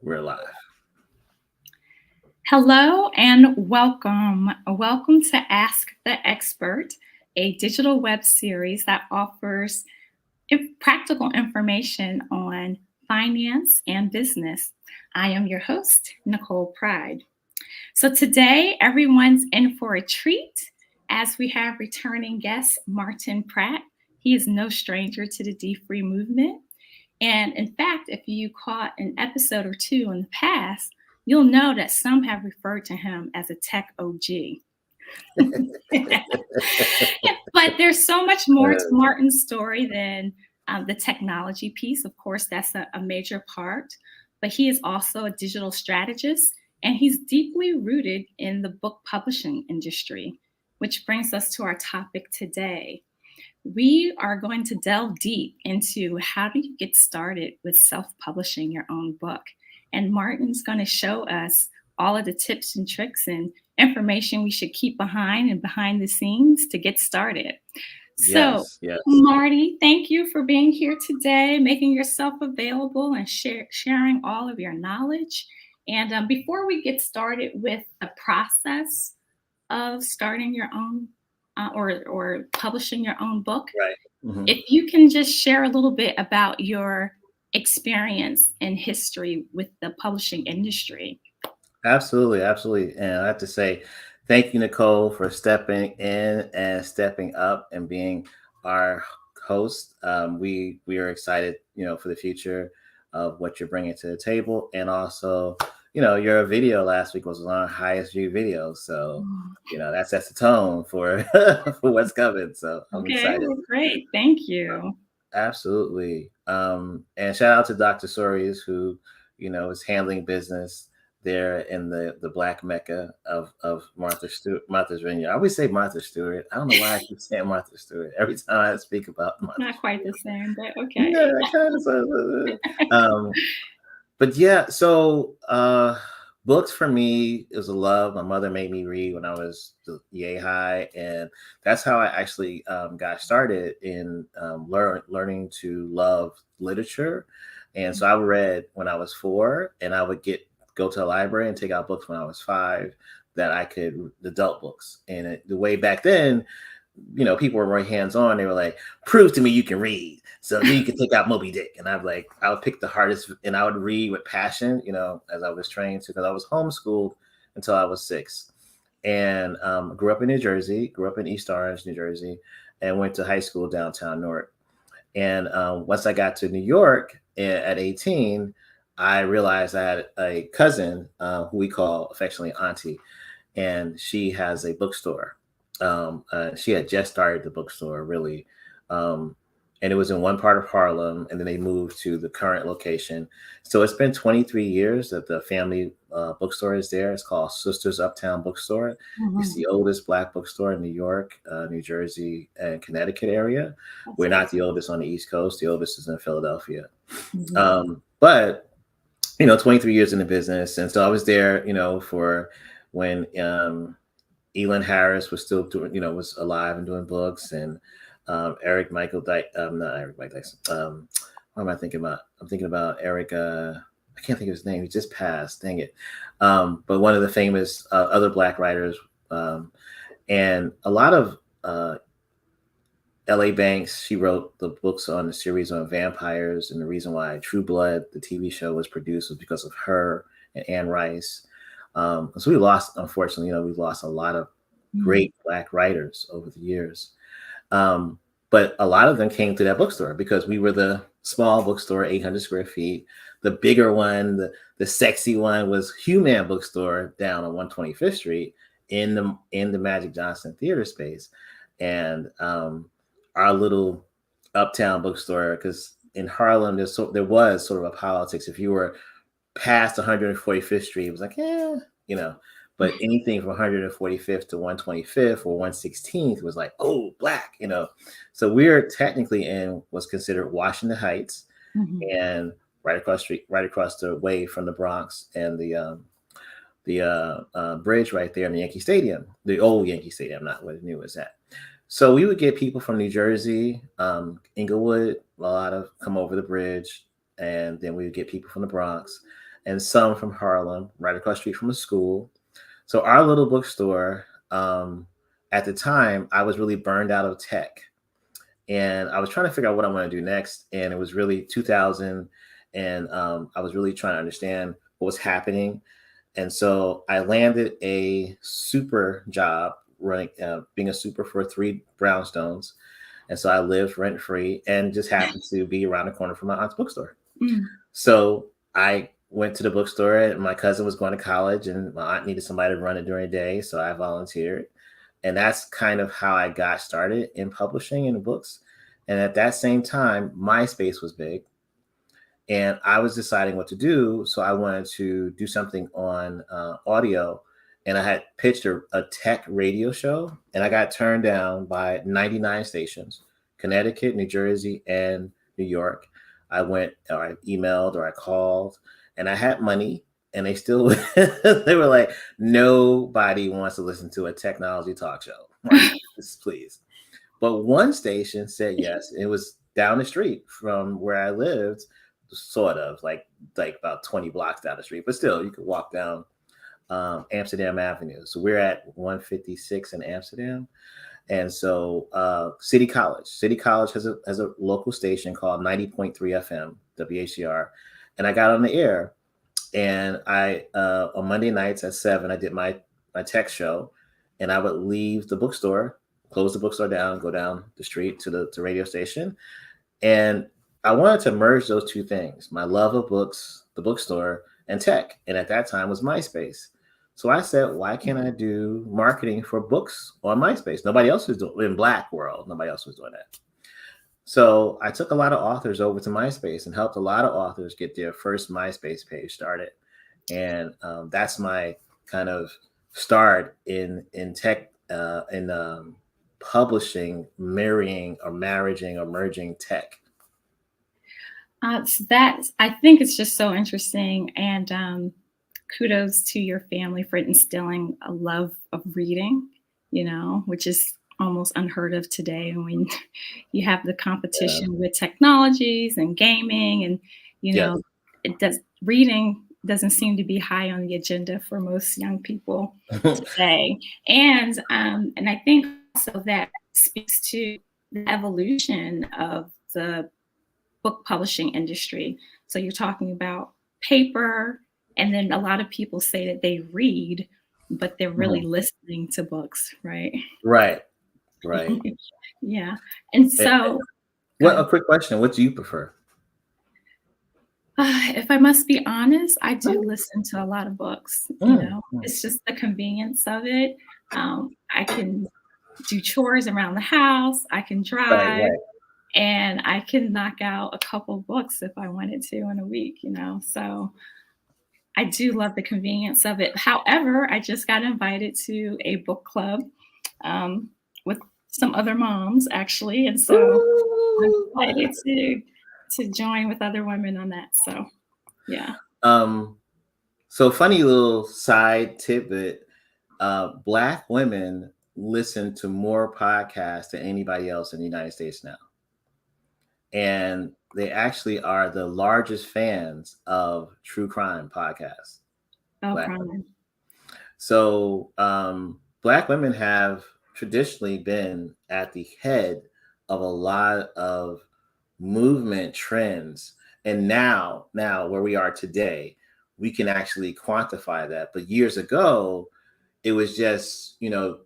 We're live. Hello and welcome. Welcome to Ask the Expert, a digital web series that offers practical information on finance and business. I am your host, Nicole Pride. So today, everyone's in for a treat as we have returning guest Martin Pratt. He is no stranger to the D Free movement. And in fact, if you caught an episode or two in the past, you'll know that some have referred to him as a tech OG. But there's so much more to Martin's story than the technology piece. Of course, that's a major part. But he is also a digital strategist, and he's deeply rooted in the book publishing industry, which brings us to our topic today. We are going to delve deep into how do you get started with self-publishing your own book. And Martin's going to show us all of the tips and tricks and information we should keep behind and behind the scenes to get started. So, Yes, yes. Marty, thank you for being here today, making yourself available and sharing all of your knowledge. And before we get started with the process of starting your own or publishing your own book, Right. Mhm. if you can just share a little bit about your experience and history with the publishing industry. Absolutely, absolutely. And I have to say, thank you, Nicole, for stepping in and stepping up and being our host. We are excited, for the future of what you're bringing to the table, and also, your video last week was on our highest view video, so that sets the tone for for what's coming. So I'm Okay, excited. well, great. Thank you. Absolutely. And shout out to Dr. Sories, who, is handling business there in the Black Mecca of Martha's Vineyard. I always say Martha Stewart. I don't know why I keep saying Martha Stewart every time I speak about Martha Not quite the Stewart. same, but Yeah, okay. kind of. But yeah, so books for me is a love. My mother made me read when I was yay high, and that's how I actually got started in learning to love literature. And so I read when I was 4, and I would go to a library and take out books when I was 5 that I could adult books. And the way back then, people were very hands on. They were like, prove to me you can read. So then you can take out Moby Dick. And I would pick the hardest and I would read with passion, as I was trained to, because I was homeschooled until I was 6. And grew up in New Jersey, grew up in East Orange, New Jersey, and went to high school downtown Newark. And once I got to New York at 18, I realized I had a cousin who we call affectionately Auntie, and she has a bookstore. She had just started the bookstore, really. Um, and it was in one part of Harlem, and then they moved to the current location. So it's been 23 years that the family bookstore is there. It's called Sisters Uptown Bookstore. It's Mhm. the oldest Black bookstore in New York, New Jersey, and Connecticut area. That's We're not the awesome. oldest on the East Coast. The oldest is in Philadelphia. Mhm. But 23 years in the business, and so I was there, for when Elin Harris was still doing, was alive and doing books, and Eric Michael Dyke, not Eric Michael Dyson. What am I thinking about? I'm thinking about Eric. I can't think of his name. He just passed. Dang it. But one of the famous other Black writers, and a lot of L.A. Banks. She wrote the books on the series on vampires, and the reason why True Blood, the TV show, was produced was because of her and Anne Rice. So unfortunately, we've lost a lot of Mhm. great Black writers over the years. Um, but a lot of them came to that bookstore because we were the small bookstore, 800 square feet. The bigger one, the sexy one, was Human Bookstore down on 125th Street in the Magic Johnson Theater space, and our little uptown bookstore, because in Harlem there was sort of a politics. If you were past 145th Street, it was like, you know. But anything from 145th to 125th or 116th was like, oh, Black. So we're technically in what's considered Washington Heights, Mhm. and right across the way from the Bronx and the bridge right there in the Yankee Stadium, the old Yankee Stadium, not where the new is at. So we would get people from New Jersey, Inglewood, a lot of come over the bridge, and then we would get people from the Bronx, and some from Harlem, right across the street from a school. So our little bookstore, at the time, I was really burned out of tech, and I was trying to figure out what I want to do next. And it was really 2000, and I was really trying to understand what was happening. And so I landed a super job running, being a super for 3 brownstones. And so I lived rent free and just happened to be around the corner from my aunt's bookstore. Mm. So I went to the bookstore, and my cousin was going to college, and my aunt needed somebody to run it during the day. So I volunteered. And that's kind of how I got started in publishing in books. And at that same time, MySpace was big, and I was deciding what to do. So I wanted to do something on audio, and I had pitched a tech radio show, and I got turned down by 99 stations, Connecticut, New Jersey, and New York. I went, or I emailed, or I called, and I had money, and they still, they were like, nobody wants to listen to a technology talk show. Like, please. But one station said yes. It was down the street from where I lived, sort of like about 20 blocks down the street, but still you could walk down Amsterdam Avenue. So we're at 156 in Amsterdam. And so City College has a local station called 90.3 FM, WHCR. And I got on the air, and I on Monday nights at 7, I did my tech show, and I would leave the bookstore, close the bookstore down, go down the street to the radio station. And I wanted to merge those two things, my love of books, the bookstore, and tech. And at that time was MySpace. So I said, why can't I do marketing for books on MySpace? Nobody else was doing, in Black world, nobody else was doing that. So I took a lot of authors over to MySpace and helped a lot of authors get their first MySpace page started. And that's my kind of start in tech, in publishing, marrying or marrying or merging tech. So I think it's just so interesting, and kudos to your family for instilling a love of reading, which is almost unheard of today when you have the competition with technologies and gaming, and Yes. reading doesn't seem to be high on the agenda for most young people today. And I think also that speaks to the evolution of the book publishing industry. So you're talking about paper, and then a lot of people say that they read, but they're really listening to books, right? Right. Yeah. And so a quick question, what do you prefer? If I must be honest, I do listen to a lot of books. It's just the convenience of it. I can do chores around the house, I can drive, Right. and I can knock out a couple books if I wanted to in a week, So I do love the convenience of it. However, I just got invited to a book club with some other moms, actually. And so I'm excited to join with other women on that. So, yeah. So funny little side tidbit, Black women listen to more podcasts than anybody else in the United States now. And they actually are the largest fans of true crime podcasts. Oh, crime. So Black women have traditionally been at the head of a lot of movement trends. And now where we are today, we can actually quantify that. But years ago, it was just,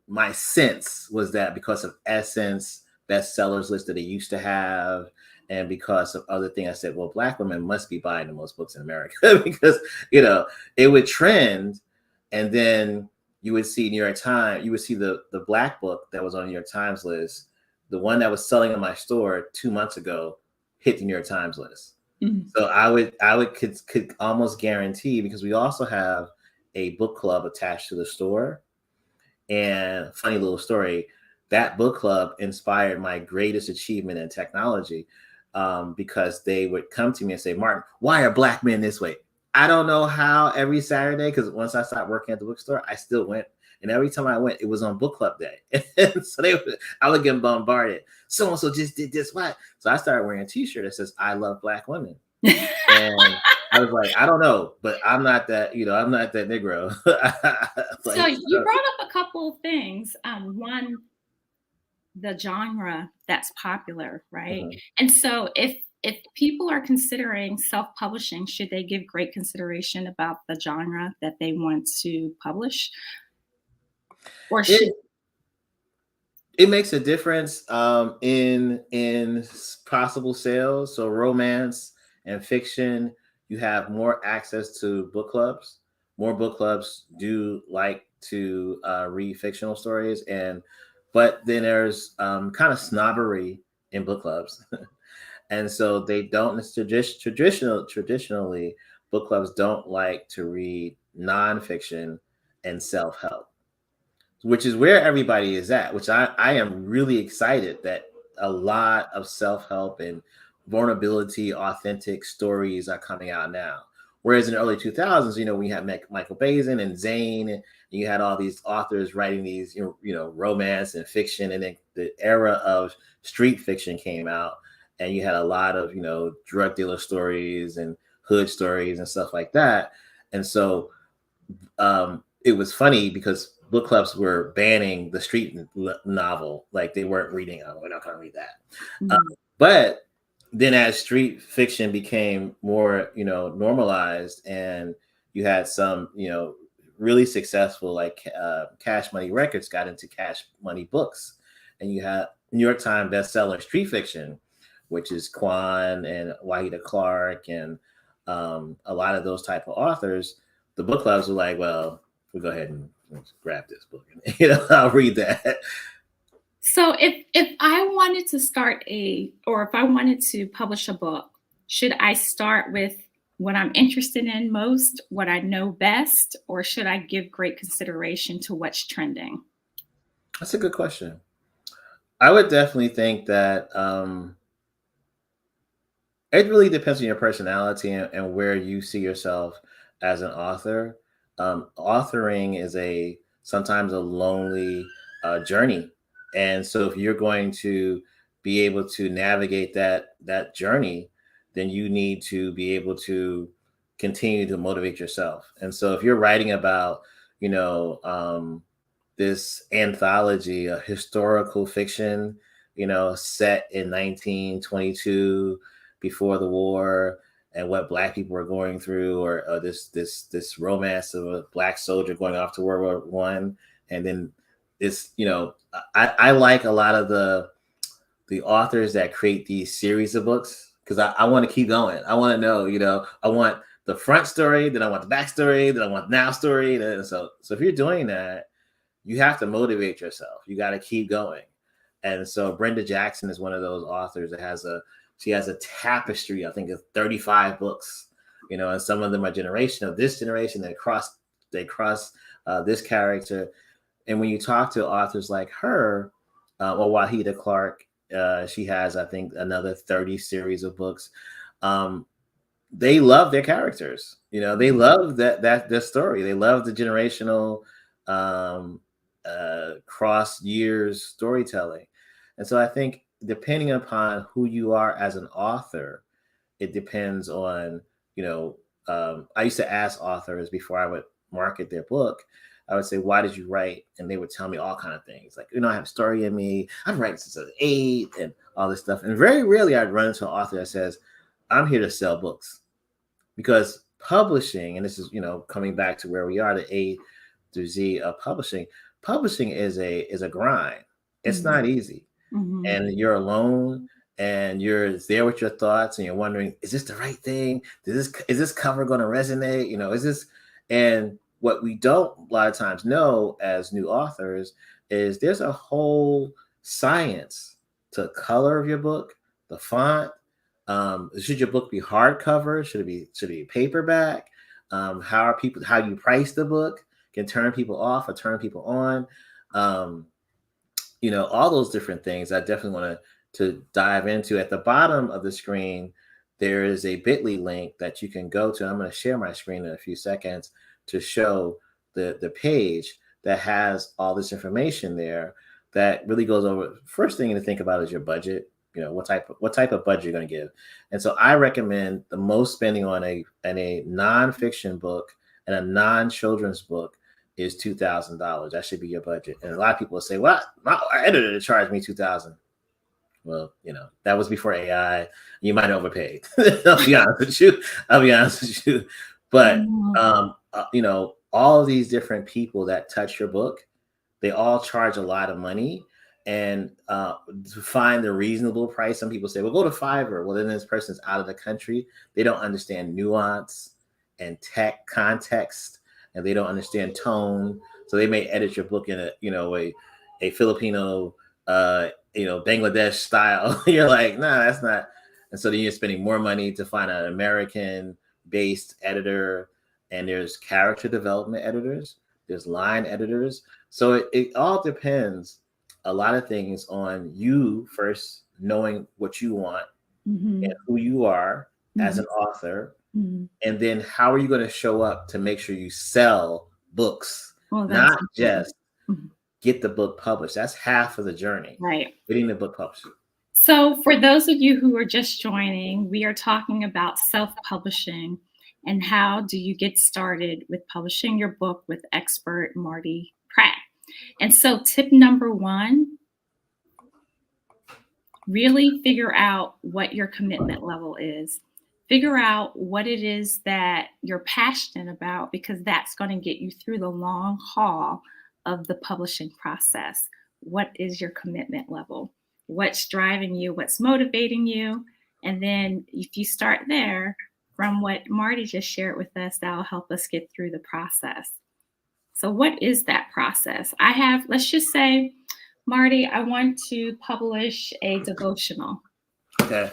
my sense was that because of Essence bestsellers list that they used to have, and because of other things, I said, well, Black women must be buying the most books in America because, it would trend. And then you would see New York Times, you would see the Black book that was on the New York Times list. The one that was selling in my store 2 months ago hit the New York Times list. Mm-hmm. So I could almost guarantee, because we also have a book club attached to the store. And funny little story, that book club inspired my greatest achievement in technology, because they would come to me and say, Martin, why are Black men this way? I don't know how every Saturday, because once I stopped working at the bookstore, I still went. And every time I went, it was on book club day. So I would get bombarded. So-and-so just did this, what? So I started wearing a t-shirt that says, I love Black women. And I was like, I don't know, but I'm not that, I'm not that Negro. So Like, you brought up a couple of things. One, the genre that's popular, right? mhm. And so if people are considering self-publishing, should they give great consideration about the genre that they want to publish? Or should it it makes a difference in possible sales. So romance and fiction, you have more access to book clubs. More book clubs do like to read fictional stories, and but then there's kind of snobbery in book clubs. And so they don't traditionally book clubs don't like to read nonfiction and self-help, which is where everybody is at, which I am really excited that a lot of self-help and vulnerability authentic stories are coming out now. Whereas in the early 2000s, we had Michael Bazin and Zane, and you had all these authors writing these romance and fiction, and then the era of street fiction came out, and you had a lot of drug dealer stories and hood stories and stuff like that. And so it was funny because book clubs were banning the street novel, like they weren't reading. Oh, we're not going to read that. Mhm. But then, as street fiction became more, normalized, and you had some, really successful, like Cash Money Records got into Cash Money Books, and you had New York Times bestseller street fiction, which is Quan and Wahida Clark and a lot of those type of authors. The book clubs were like, well, we'll go ahead and grab this book, and I'll read that. So if I wanted to or if I wanted to publish a book, should I start with what I'm interested in most, what I know best, or should I give great consideration to what's trending? That's a good question. I would definitely think that it really depends on your personality and where you see yourself as an author. Authoring is sometimes a lonely journey, and so if you're going to be able to navigate that journey, then you need to be able to continue to motivate yourself. And so if you're writing about, you know, this anthology, a historical fiction, set in 1922 before the war and what black people were going through, or this romance of a black soldier going off to World War I, and then this, I like a lot of the authors that create these series of books because I want to keep going. I want to know, I want the front story, then I want the back story, then I want now story. So if you're doing that, you have to motivate yourself. You got to keep going. And so Brenda Jackson is one of those authors that she has a tapestry, I think, of 35 books, and some of them are this generation, they cross this character. And when you talk to authors like her, or Wahida Clark, she has, I think, another 30 series of books. They love their characters. They love that story. They love the generational cross years storytelling. And so I think depending upon who you are as an author, it depends on, I used to ask authors before I would market their book, I would say, why did you write? And they would tell me all kind of things. Like, I have a story in me. I've written since I was 8 and all this stuff. And very rarely I'd run into an author that says, I'm here to sell books. Because publishing, and this is, coming back to where we are, the A through Z of publishing is a grind. It's Mhm. not easy. Mhm. And you're alone and you're there with your thoughts and you're wondering, is this the right thing? Is this cover going to resonate? Is this, and what we don't a lot of times know as new authors is there's a whole science to color of your book, the font. Should your book be hardcover? Should it be paperback? How you price the book can turn people off or turn people on. All those different things I definitely want to dive into. At the bottom of the screen, there is a bit.ly link that you can go to. I'm going to share my screen in a few seconds to show the page that has all this information there that really goes over. First thing to think about is your budget, what type of budget you're going to give. And so I recommend the most spending on a nonfiction book and a non-children's book is $2,000. That should be your budget. And a lot of people will say, well, my editor charged me $2,000. Well, that was before AI. You might have overpaid. I'll be honest with you. But all of these different people that touch your book, they all charge a lot of money. And to find the reasonable price, some people say, well, go to Fiverr. Well, then this person's out of the country. They don't understand nuance and tech context, and they don't understand tone. So they may edit your book in a Filipino, Bangladesh style. You're like, nah, that's not. And so then you're spending more money to find an American-based editor. And there's character development editors. There's line editors. So it all depends a lot of things on you first knowing what you want and who you are as an author. And then how are you going to show up to make sure you sell books, not just get the book published. That's half of the journey, right? Getting the book published. So for those of you who are just joining, we are talking about self-publishing and how do you get started with publishing your book with expert Marty Pratt. And so tip number 1, really figure out what your commitment level is. Figure out what it is that you're passionate about, because that's going to get you through the long haul of the publishing process. What is your commitment level? What's driving you? What's motivating you? And then if you start there, from what Marty just shared with us, that'll help us get through the process. So what is that process? Let's just say, Marty, I want to publish a devotional. Okay.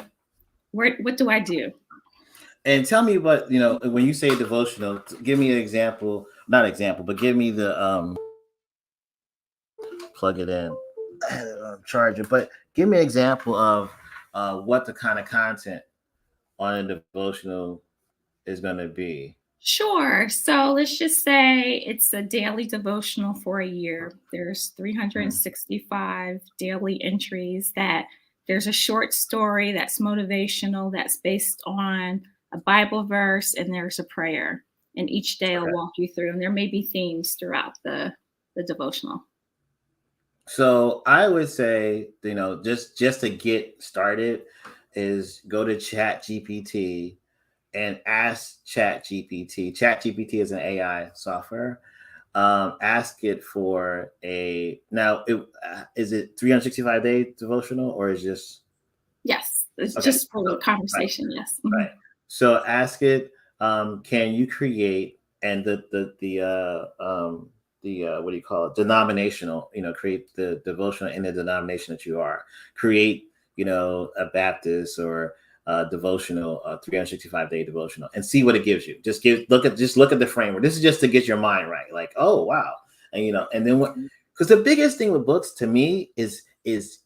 What do I do? And tell me what, when you say devotional, give me an example, not example, but give me the, plug it in, charger, but give me an example of what the kind of content on a devotional is going to be. Sure. So let's just say it's a daily devotional for a year. There's 365 daily entries that there's a short story that's motivational, that's based on a Bible verse, and there's a prayer. And each day I'll walk you through, and there may be themes throughout the devotional. So I would say, just to get started is go to ChatGPT and ask ChatGPT. ChatGPT is an AI software. Ask it for is it 365-day devotional, or is just? Yes, it's just for the conversation. Right. Yes. Right. So ask it, can you create, and the what do you call it? Denominational, create the devotional in the denomination that you are. Create, a Baptist or devotional, 365-day devotional, and see what it gives you. Just look at the framework. This is just to get your mind right. Like, oh wow, and and then what? Because the biggest thing with books to me is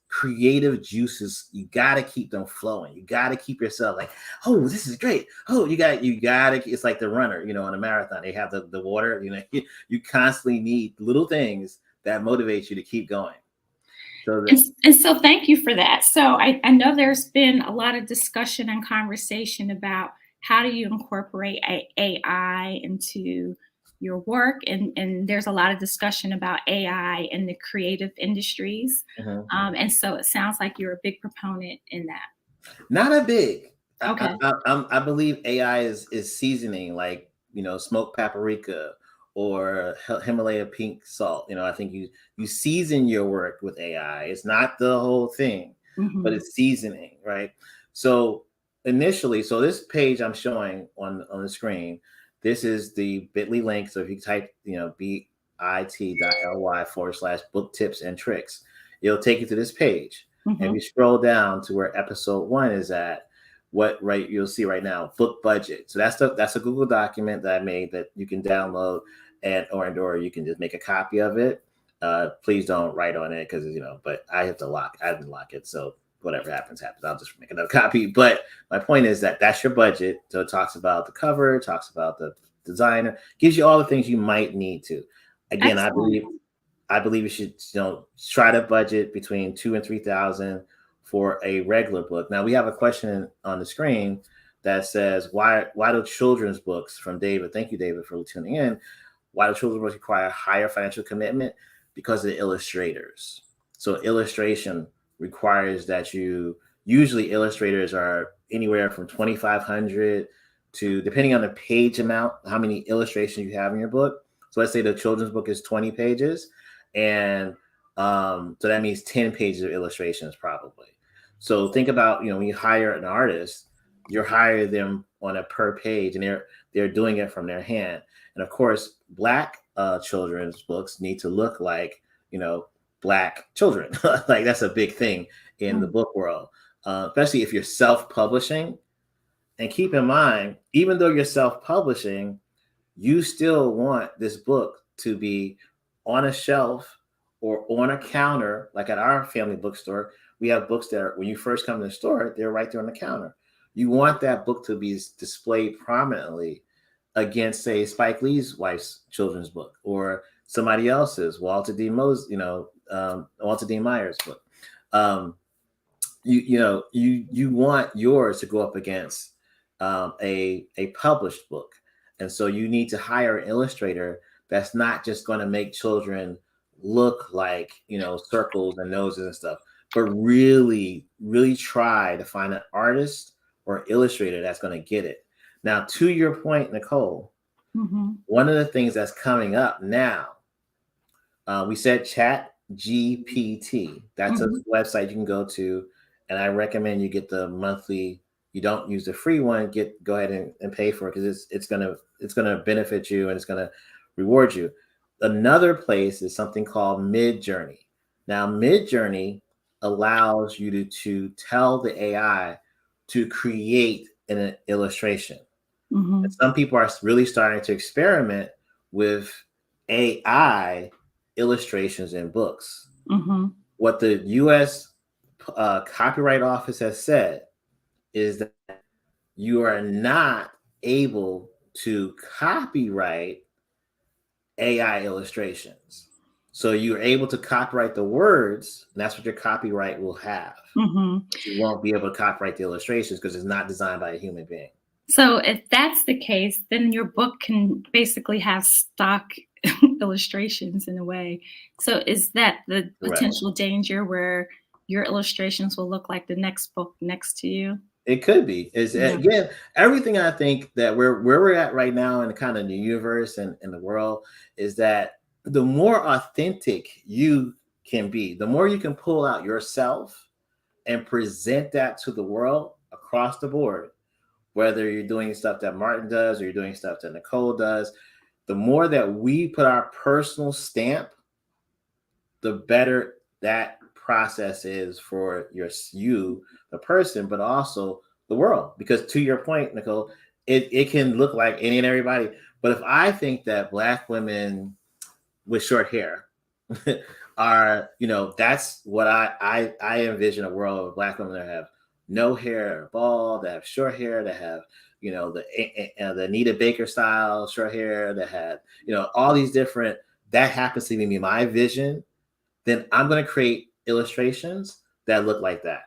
creative juices. You got to keep them flowing. You got to keep yourself like, oh, this is great. Oh, you got to. It's like the runner, in a marathon. They have the water. You constantly need little things that motivate you to keep going. And so thank you for that. So I know there's been a lot of discussion and conversation about how do you incorporate AI into your work, and there's a lot of discussion about AI in the creative industries. And so it sounds like you're a big proponent in that. Not a big. Okay. I believe AI is seasoning, like smoked paprika or Himalaya pink salt. I think you season your work with AI. It's not the whole thing, but it's seasoning, right? So initially, this page I'm showing on the screen, this is the bit.ly link. So if you type, bit.ly/book tips and tricks, it'll take you to this page. And if you scroll down to where episode 1 is at, you'll see right now, book budget. So that's a Google document that I made that you can download, or you can just make a copy of it. Please don't write on it because but I didn't lock it. So whatever happens. I'll just make another copy. But my point is that that's your budget. So it talks about the cover, talks about the designer, gives you all the things you might need to. Again, excellent. I believe you should try to budget between $2,000 and $3,000 for a regular book. Now we have a question on the screen that says, why do children's books, from David, thank you, David, for tuning in, why do children's books require higher financial commitment? Because of the illustrators. So illustration requires that usually illustrators are anywhere from 2,500 to, depending on the page amount, how many illustrations you have in your book. So let's say the children's book is 20 pages. And so that means 10 pages of illustrations probably. So think about, when you hire an artist, you're hiring them on a per page, and they're doing it from their hand. And of course, Black children's books need to look like, Black children. Like that's a big thing in the book world, especially if you're self-publishing. And keep in mind, even though you're self-publishing, you still want this book to be on a shelf or on a counter. Like at our family bookstore, we have books that when you first come to the store, they're right there on the counter. You want that book to be displayed prominently against, say, Spike Lee's wife's children's book, or somebody else's, Walter D. Myers' book. You want yours to go up against a published book. And so you need to hire an illustrator that's not just going to make children look like, circles and noses and stuff, but really, really try to find an artist or illustrator that's going to get it. Now, to your point, Nicole, one of the things that's coming up now, we said Chat GPT. That's a website you can go to, and I recommend you get the monthly. You don't use the free one. Go ahead and pay for it, because it's gonna benefit you and it's gonna reward you. Another place is something called Midjourney. Now, Midjourney allows you to tell the AI to create an illustration. And some people are really starting to experiment with AI illustrations in books. What the U.S. Copyright Office has said is that you are not able to copyright AI illustrations. So you're able to copyright the words, and that's what your copyright will have. You won't be able to copyright the illustrations because it's not designed by a human being. So if that's the case, then your book can basically have stock illustrations in a way. So is that the potential danger where your illustrations will look like the next book next to you? It could be. Again, everything I think that where we're at right now in the kind of the universe and in the world is that the more authentic you can be, the more you can pull out yourself and present that to the world across the board, whether you're doing stuff that Martin does or you're doing stuff that Nicole does, the more that we put our personal stamp, the better that process is for you, the person, but also the world. Because to your point, Nicole, it can look like any and everybody. But if I think that Black women with short hair are, that's what I envision a world of Black women that have no hair, bald, that have short hair, that have, the Anita Baker style short hair, that had, all these different, that happens to be my vision. Then I'm going to create illustrations that look like that.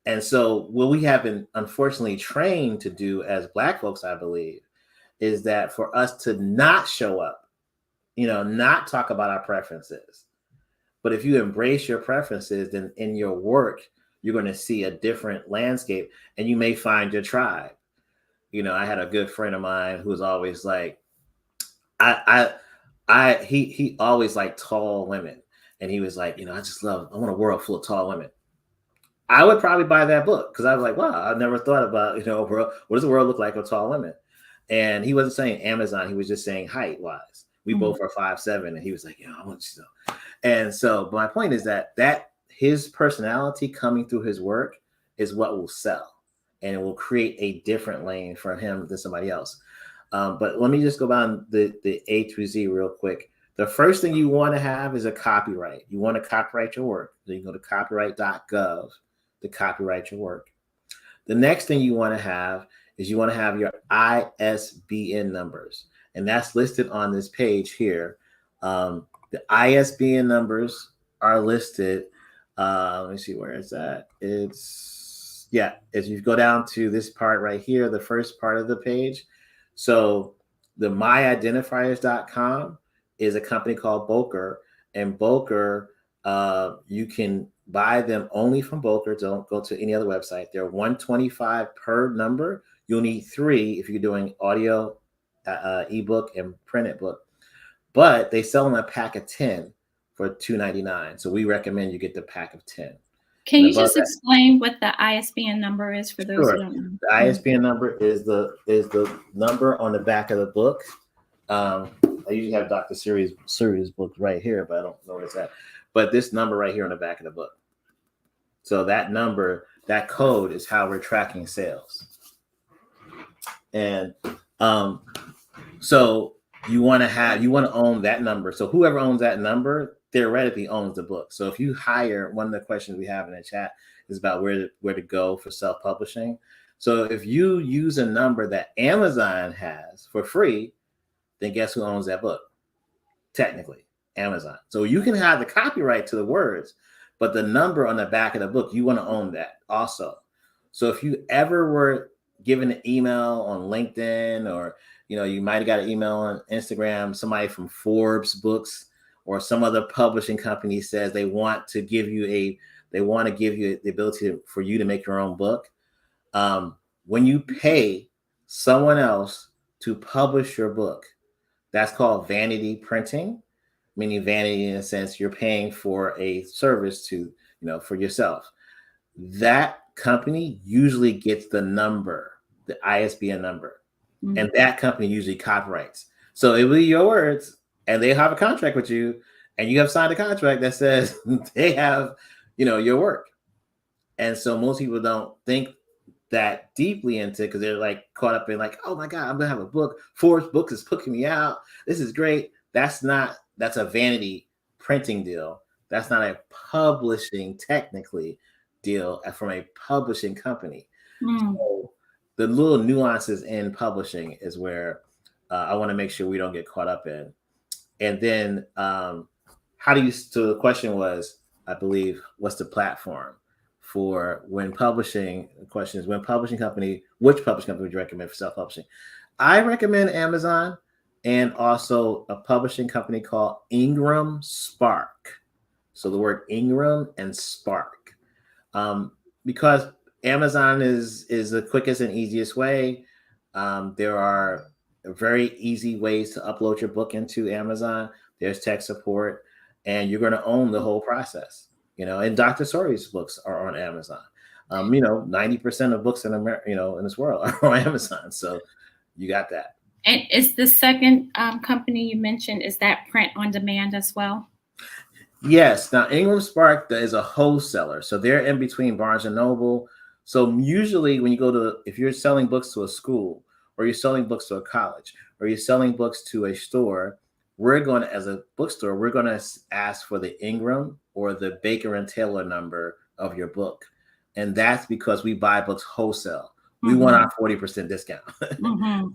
And so what we have been unfortunately trained to do as Black folks, I believe, is that for us to not show up, not talk about our preferences. But if you embrace your preferences, then in your work, you're going to see a different landscape, and you may find your tribe. I had a good friend of mine who was always like, he always liked tall women. And he was like, I want a world full of tall women. I would probably buy that book because I was like, wow, I never thought about, what does the world look like with tall women? And he wasn't saying Amazon. He was just saying height wise. We both are 5'7", and he was like, I want you to. And so my point is that his personality coming through his work is what will sell, and it will create a different lane for him than somebody else. But let me just go down the A through Z real quick. The first thing you want to have is a copyright. You want to copyright your work. So you go to copyright.gov to copyright your work. The next thing you want to have is you want to have your ISBN numbers. And that's listed on this page here. The ISBN numbers are listed Let me see where it's at. It's as you go down to this part right here, the first part of the page. So the myidentifiers.com is a company called Boker, and Boker, you can buy them only from Boker. Don't go to any other website. They're $125 per number. You'll need 3 if you're doing audio, ebook, and printed book. But they sell them a pack of 10 for $2.99. So we recommend you get the pack of 10. Can you just explain what the ISBN number is for those who don't know? The ISBN number is the number on the back of the book. I usually have Dr. Suri's book right here, but I don't know where it's at. But this number right here on the back of the book. So that number, that code is how we're tracking sales. And so you want to own that number. So whoever owns that number theoretically owns the book. So if you hire, one of the questions we have in the chat is about where to go for self-publishing. So if you use a number that Amazon has for free, then guess who owns that book? Technically, Amazon. So you can have the copyright to the words, but the number on the back of the book, you want to own that also. So if you ever were given an email on LinkedIn, or you might have got an email on Instagram, somebody from Forbes Books or some other publishing company says they want to give you the ability for you to make your own book. When you pay someone else to publish your book, that's called vanity printing, meaning vanity in a sense you're paying for a service for yourself. That company usually gets the number, the ISBN number, and that company usually copyrights. So it will be your words, and they have a contract with you, and you have signed a contract that says they have, your work. And so most people don't think that deeply into it because they're like caught up in like, oh my God, I'm gonna have a book. Forbes Books is booking me out. This is great. That's a vanity printing deal. That's not a publishing technically deal from a publishing company. So the little nuances in publishing is where I want to make sure we don't get caught up in. And then so the question was, I believe, what's the platform for when publishing? The question is, which publishing company would you recommend for self-publishing? I recommend Amazon and also a publishing company called Ingram Spark. So the word Ingram and Spark, because Amazon is the quickest and easiest way. There are very easy ways to upload your book into Amazon. There's tech support, and you're going to own the whole process. And Dr. Suri's books are on Amazon. 90% of books in America, in this world are on Amazon. So you got that. And is the second company you mentioned, is that print on demand as well? Yes. Now, Ingram Spark is a wholesaler. So they're in between Barnes and Noble. So usually when you if you're selling books to a school, or you're selling books to a college, or you're selling books to a store, as a bookstore, we're going to ask for the Ingram or the Baker and Taylor number of your book. And that's because we buy books wholesale. We want our 40% discount.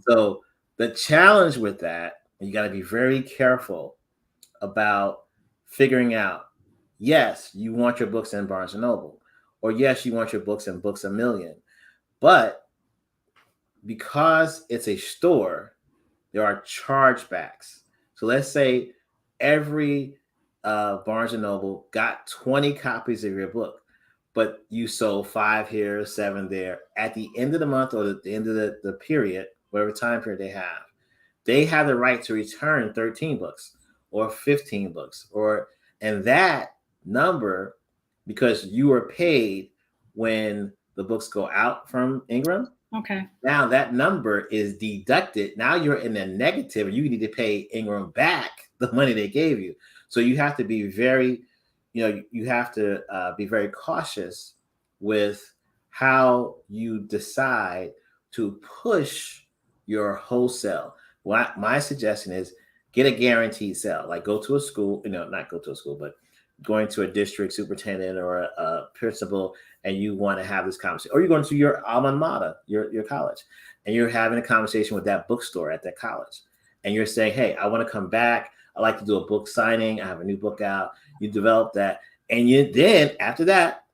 So the challenge with that, you got to be very careful about figuring out, yes, you want your books in Barnes and Noble, or yes, you want your books in Books A Million. But because it's a store, there are chargebacks. So let's say every Barnes and Noble got 20 copies of your book, but you sold 5 here, 7 there. At the end of the month, or at the end of the period, whatever time period they have the right to return 13 books or 15 books, and that number, because you were paid when the books go out from Ingram. Okay. Now that number is deducted. Now you're in the negative. You need to pay Ingram back the money they gave you. So you have to be very, be very cautious with how you decide to push your wholesale. My suggestion is get a guaranteed sale. Like go to a school, not go to a school, but going to a district superintendent or a principal, and you want to have this conversation, or you're going to your alma mater, your college, and you're having a conversation with that bookstore at that college, and you're saying, hey, I want to come back. I like to do a book signing. I have a new book out. You develop that, And then after that,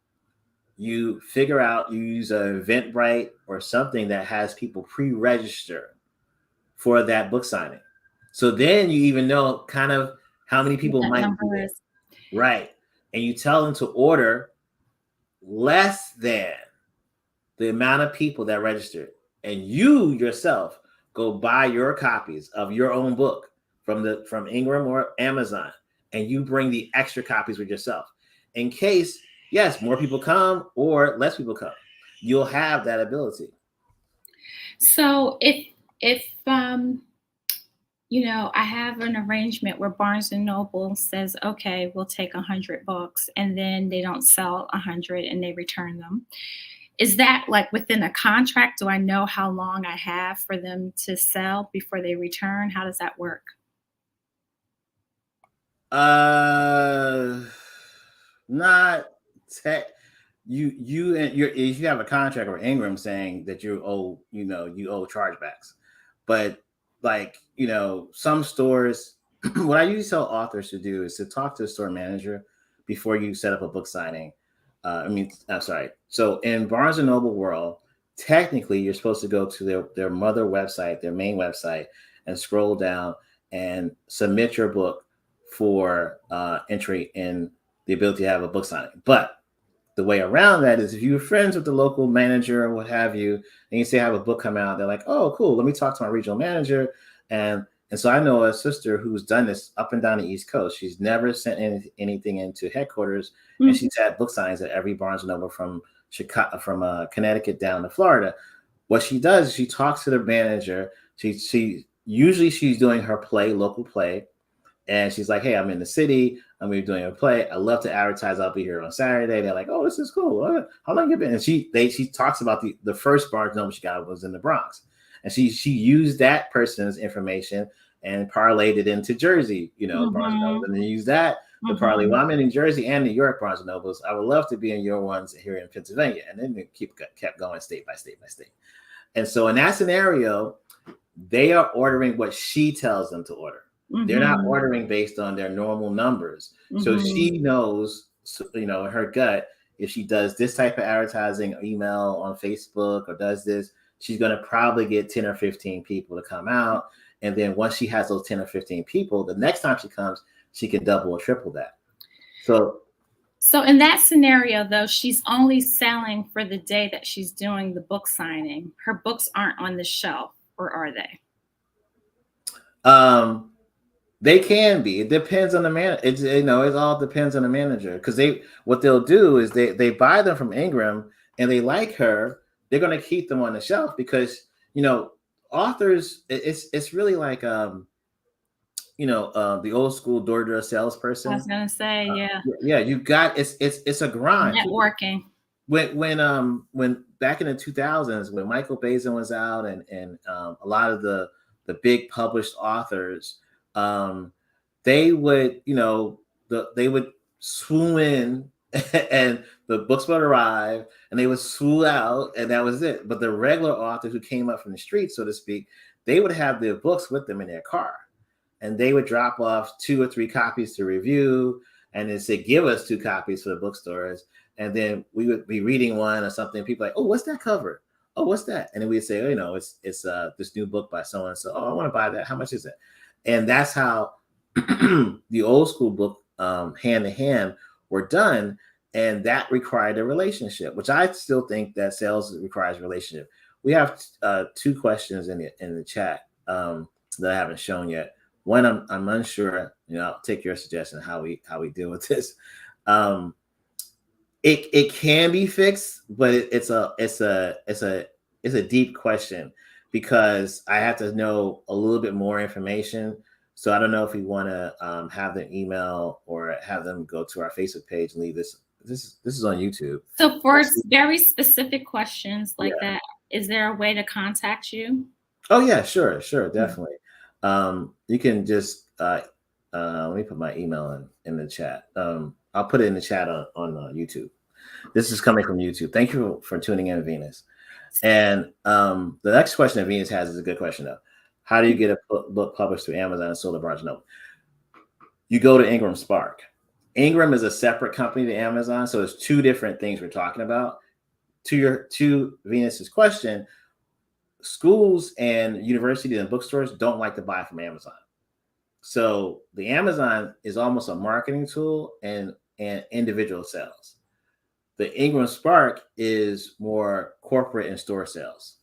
you figure out, you use an Eventbrite or something that has people pre-register for that book signing. So then you even know kind of how many people might be there. Right. And you tell them to order less than the amount of people that registered. And you yourself go buy your copies of your own book from Ingram or Amazon, and you bring the extra copies with yourself. In case, yes, more people come or less people come, you'll have that ability. So if I have an arrangement where Barnes and Noble says, okay, we'll take 100 books, and then they don't sell 100 and they return them. Is that like within a contract? Do I know how long I have for them to sell before they return? How does that work? Not tech. If you have a contract with Ingram saying that you owe chargebacks, but like, some stores, what I usually tell authors to do is to talk to the store manager before you set up a book signing. I'm sorry. So in Barnes and Noble world, technically you're supposed to go to their mother website, their main website, and scroll down and submit your book for entry in the ability to have a book signing. But the way around that is if you're friends with the local manager or what have you, and you say I have a book come out, they're like, oh, cool, let me talk to my regional manager. And so I know a sister who's done this up and down the East Coast. She's never sent anything into headquarters, and she's had book signings at every Barnes and Noble from Connecticut down to Florida. What she does is she talks to the manager. She usually she's doing her local play, and she's like, hey, I'm in the city. I'm going to be doing a play. I love to advertise. I'll be here on Saturday. They're like, oh, this is cool. How long have you been? And she talks about the first Barnes Noble she got was in the Bronx. And she used that person's information and parlayed it into Jersey, Barnes Noble. And then used that to parlay. Well, I'm in New Jersey and New York Barnes Nobles. I would love to be in your ones here in Pennsylvania. And then they kept going state by state by state. And so in that scenario, they are ordering what she tells them to order. They're not ordering based on their normal numbers. So she knows, her gut, if she does this type of advertising or email on Facebook or does this, she's going to probably get 10 or 15 people to come out. And then once she has those 10 or 15 people, the next time she comes, she can double or triple that. So in that scenario, though, she's only selling for the day that she's doing the book signing. Her books aren't on the shelf, or are they? They can be. It depends on the man. It all depends on the manager, because what they'll do is they buy them from Ingram and they like her. They're going to keep them on the shelf because authors. It's really like the old school door-to-door salesperson. I was going to say, yeah. You got it's a grind. Networking. When back in the 2000s, when Michael Bazin was out and a lot of the big published authors. They would, they would swoon in and the books would arrive and they would swoon out and that was it. But the regular authors who came up from the street, so to speak, they would have their books with them in their car and they would drop off 2 or 3 copies to review and then say, give us 2 copies for the bookstores. And then we would be reading one or something. People like, oh, what's that cover? Oh, what's that? And then we'd say, oh, it's this new book by so-and-so. Oh, I want to buy that. How much is it? And that's how the old school book hand to hand were done. And that required a relationship, which I still think that sales requires a relationship. We have 2 questions in the chat that I haven't shown yet. One, I'm unsure. I'll take your suggestion how we deal with this. It can be fixed, but it's a deep question. Because I have to know a little bit more information. So I don't know if we want to have them email or have them go to our Facebook page and leave this. This is on YouTube. So for very specific questions like that, is there a way to contact you? Oh yeah, sure, definitely. You can just let me put my email in the chat. I'll put it in the chat on YouTube. This is coming from YouTube. Thank you for tuning in, Venus. And the next question that Venus has is a good question, though. How do you get a book published through Amazon and sold at Barnes & Noble? You go to Ingram Spark. Ingram is a separate company to Amazon, so it's two different things we're talking about. To Venus's question, schools and universities and bookstores don't like to buy from Amazon. So the Amazon is almost a marketing tool and individual sales. The Ingram Spark is more corporate and store sales.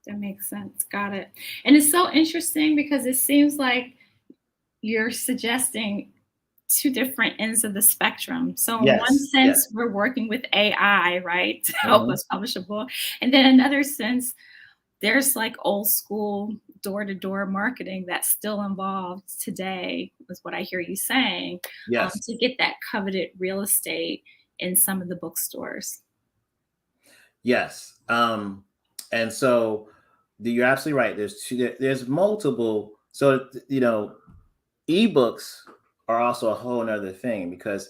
That makes sense. Got it. And it's so interesting because it seems like you're suggesting two different ends of the spectrum. So in one Yes, sense, yes. we're working with AI, right, to help Mhm. us publish a book. And then another sense, there's like old school door-to-door marketing that's still involved today, is what I hear you saying, Yes, to get that coveted real estate in some of the bookstores. yes. And so you're absolutely right. There's multiple. So ebooks are also a whole nother thing because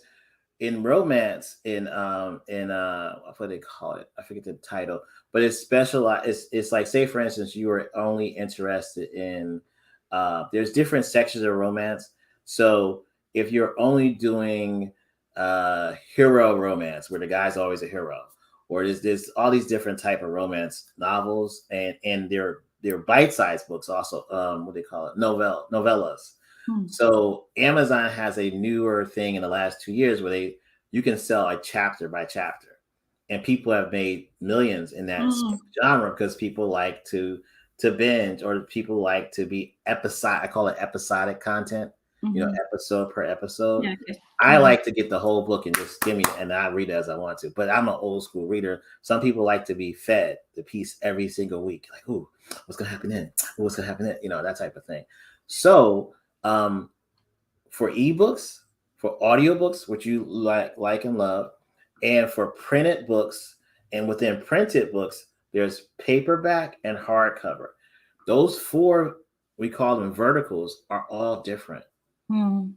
in romance, what do they call it? I forget the title, but it's specialized. It's like, say for instance, you are only interested in there's different sections of romance. So if you're only doing hero romance where the guy's always a hero, or there's all these different type of romance novels, and they're bite-sized books also, what do they call it, novellas. Hmm. So Amazon has a newer thing in the last 2 years where you can sell a chapter by chapter, and people have made millions in that Mm, genre because people like to binge, or people like to be episodic. I call it episodic content. mhm. Episode per episode. Yeah, okay. I Mhm. like to get the whole book and just give me, and I read it as I want to. But I'm an old school reader. Some people like to be fed the piece every single week. Like, ooh, what's gonna happen then? Ooh, what's gonna happen then? That type of thing. So for ebooks, for audiobooks, which you like and love, and for printed books, and within printed books, there's paperback and hardcover. Those four, we call them verticals, are all different. Mm,